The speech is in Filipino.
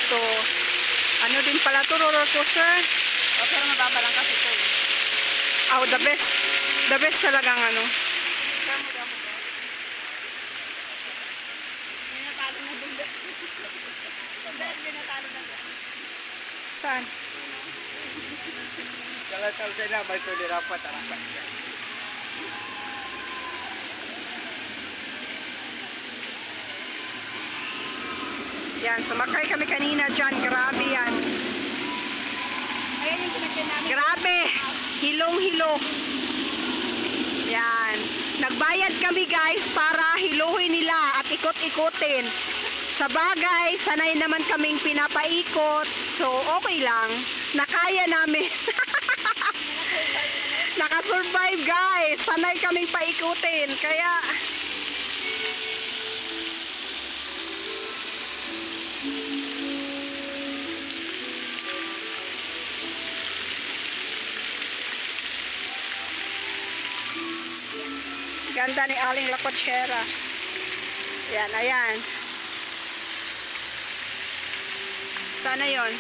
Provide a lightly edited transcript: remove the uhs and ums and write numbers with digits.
to. Ano din pala to, roller coaster? O, pero mababa lang kasi ito. Oh, the best. The best talagang ano. Damo. May natalo na bundes. May natalo na siya. Saan? Kalau saya nak bantu dia rapat tak rapat. Yan, sumakay kami kanina dyan. Grabe yan. Ayan yung pinagyan namin. Grabe! Hilong-hilo. Yan. Nagbayad kami guys para hiluhin nila at ikot-ikotin. Sa bagay, sanay naman kaming pinapaikot. So, okay lang. Nakaya namin. Nakasurvive guys. Sanay kaming paikutin. Kaya... Ganda ni Aling Lacochera. Yan, ayan. Sana yon.